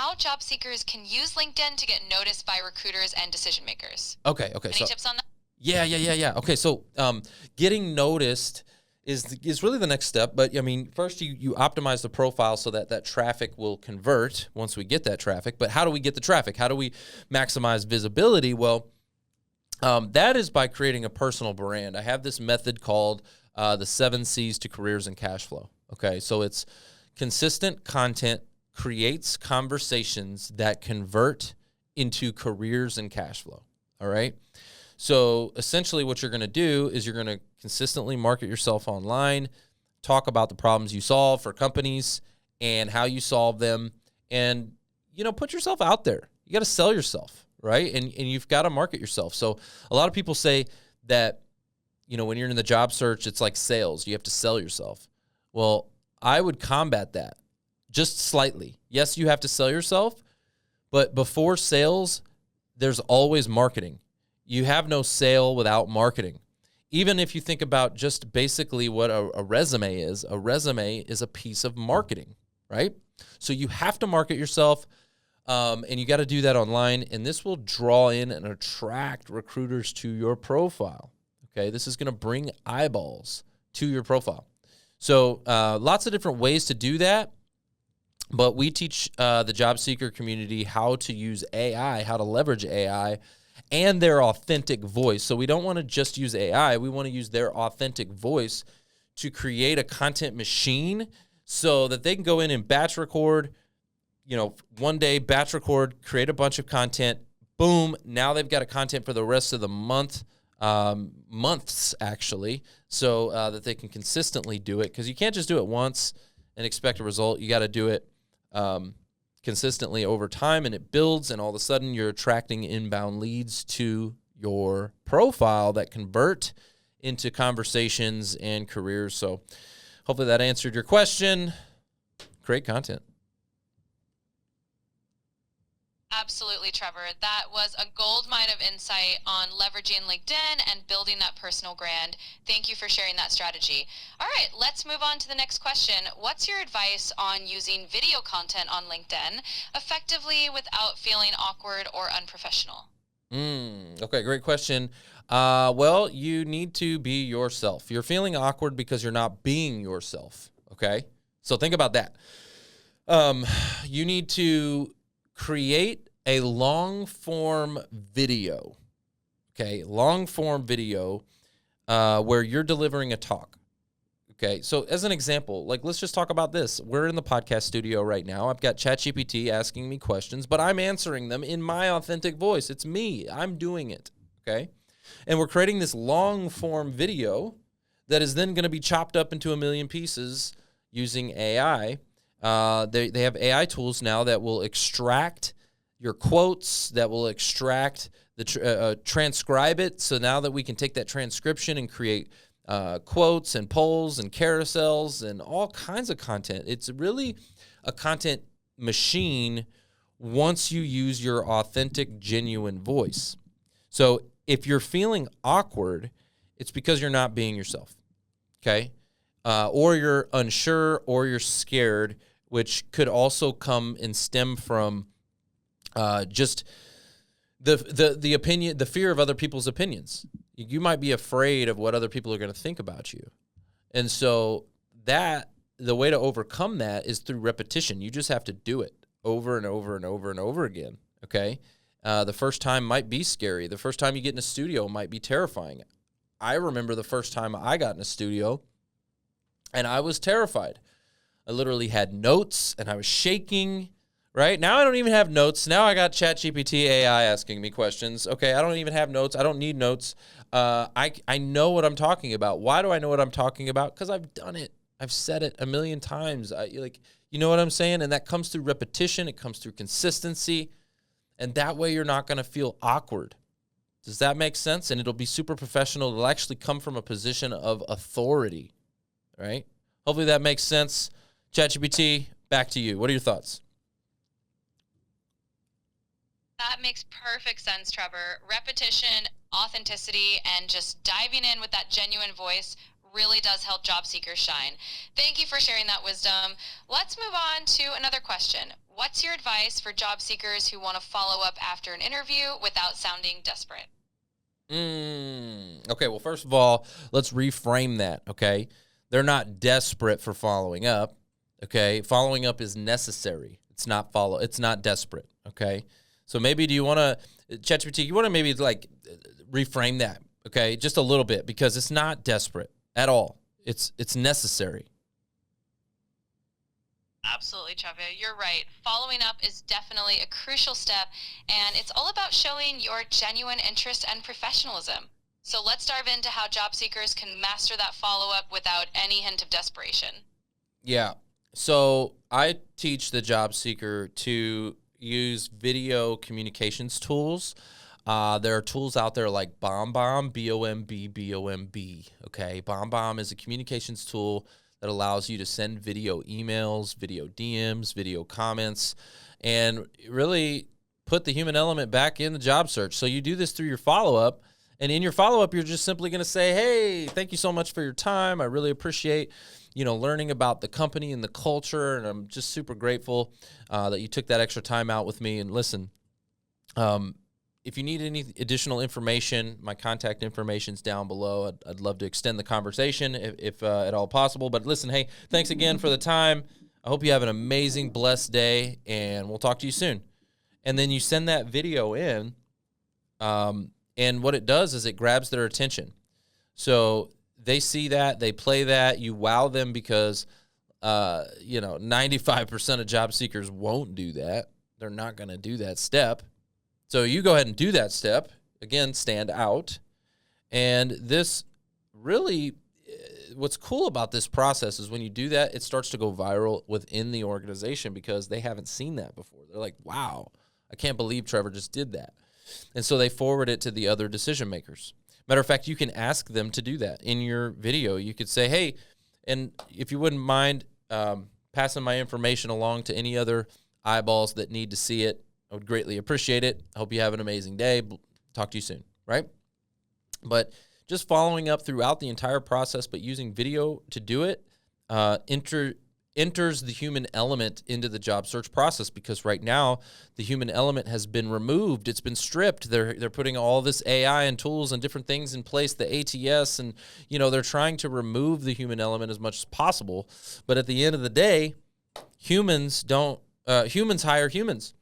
how job seekers can use LinkedIn to get noticed by recruiters and decision makers. Okay. Any tips on that? Yeah. Okay, so getting noticed is really the next step. But I mean, first you optimize the profile so that traffic will convert once we get that traffic. But how do we get the traffic? How do we maximize visibility? Well, that is by creating a personal brand. I have this method called the 7 C's to careers and cash flow. Okay, so it's consistent content creates conversations that convert into careers and cash flow. All right. So essentially what you're going to do is you're going to consistently market yourself online, talk about the problems you solve for companies and how you solve them, and, put yourself out there. You got to sell yourself, right? And you've got to market yourself. So a lot of people say that, when you're in the job search, it's like sales. You have to sell yourself. Well, I would combat that just slightly. Yes, you have to sell yourself, but before sales, there's always marketing. You have no sale without marketing. Even if you think about just basically what a resume is a piece of marketing, right? So you have to market yourself, and you got to do that online, and this will draw in and attract recruiters to your profile, okay? This is going to bring eyeballs to your profile. So lots of different ways to do that, but we teach the job seeker community how to use AI, how to leverage AI, and their authentic voice. So we don't want to just use AI. We want to use their authentic voice to create a content machine so that they can go in and batch record, one day batch record, create a bunch of content. Boom. Now they've got a content for the rest of the month, months actually, so that they can consistently do it. Because you can't just do it once and expect a result. You got to do it consistently over time, and it builds, and all of a sudden you're attracting inbound leads to your profile that convert into conversations and careers. So hopefully that answered your question. Create content. Absolutely, Trevor. That was a gold mine of insight on leveraging LinkedIn and building that personal brand. Thank you for sharing that strategy. All right, let's move on to the next question. What's your advice on using video content on LinkedIn effectively without feeling awkward or unprofessional? Okay, great question. Well, you need to be yourself. You're feeling awkward because you're not being yourself, okay? So think about that. You need to create a long-form video, okay? Long-form video where you're delivering a talk, okay? So as an example, let's just talk about this. We're in the podcast studio right now. I've got ChatGPT asking me questions, but I'm answering them in my authentic voice. It's me. I'm doing it, okay? And we're creating this long-form video that is then going to be chopped up into a million pieces using AI. They have AI tools now that will extract your quotes, that will extract transcribe it. So now that we can take that transcription and create quotes and polls and carousels and all kinds of content. It's really a content machine once you use your authentic, genuine voice. So if you're feeling awkward, it's because you're not being yourself, okay? Or you're unsure or you're scared, which could also come and stem from just the opinion, the fear of other people's opinions. You might be afraid of what other people are going to think about you. And so the way to overcome that is through repetition. You just have to do it over and over and over and over again, okay? The first time might be scary. The first time you get in a studio might be terrifying. I remember the first time I got in a studio, and I was terrified. I literally had notes, and I was shaking, right? Now I don't even have notes. Now I got ChatGPT AI asking me questions. Okay, I don't even have notes. I don't need notes. I know what I'm talking about. Why do I know what I'm talking about? Because I've done it. I've said it a million times. You know what I'm saying? And that comes through repetition. It comes through consistency. And that way you're not going to feel awkward. Does that make sense? And it'll be super professional. It'll actually come from a position of authority, right? Hopefully that makes sense. ChatGPT, back to you. What are your thoughts? That makes perfect sense, Trevor. Repetition, authenticity, and just diving in with that genuine voice really does help job seekers shine. Thank you for sharing that wisdom. Let's move on to another question. What's your advice for job seekers who want to follow up after an interview without sounding desperate? Okay, well, first of all, let's reframe that, okay? They're not desperate for following up, okay? Following up is necessary. It's not desperate, okay? So maybe do you want to ChatGPT, you want to maybe like reframe that, okay? Just a little bit because it's not desperate at all. It's necessary. Absolutely, Trevor. You're right. Following up is definitely a crucial step, and it's all about showing your genuine interest and professionalism. So let's dive into how job seekers can master that follow up without any hint of desperation. Yeah. So I teach the job seeker to use video communications tools. There are tools out there like BombBomb, BOMB. Okay, BombBomb is a communications tool that allows you to send video emails, video DMs, video comments, and really put the human element back in the job search. So you do this through your follow-up, and in your follow-up, you're just simply going to say, hey, thank you so much for your time. I really appreciate, learning about the company and the culture, and I'm just super grateful that you took that extra time out with me. And listen, if you need any additional information, my contact information's down below. I'd love to extend the conversation if at all possible. But listen, hey, thanks again for the time. I hope you have an amazing, blessed day, and we'll talk to you soon. And then you send that video in, and what it does is it grabs their attention. So they see that, they play that, you wow them because, 95% of job seekers won't do that. They're not going to do that step. So you go ahead and do that step. Again, stand out. And this really, what's cool about this process is when you do that, it starts to go viral within the organization because they haven't seen that before. They're like, wow, I can't believe Trevor just did that. And so they forward it to the other decision makers. Matter of fact, you can ask them to do that in your video. You could say, hey, and if you wouldn't mind passing my information along to any other eyeballs that need to see it, I would greatly appreciate it. I hope you have an amazing day. Talk to you soon, right? But just following up throughout the entire process, but using video to do it, enters the human element into the job search process because right now the human element has been removed. It's been stripped. They're putting all this AI and tools and different things in place, the ATS, and they're trying to remove the human element as much as possible. But at the end of the day, humans hire humans.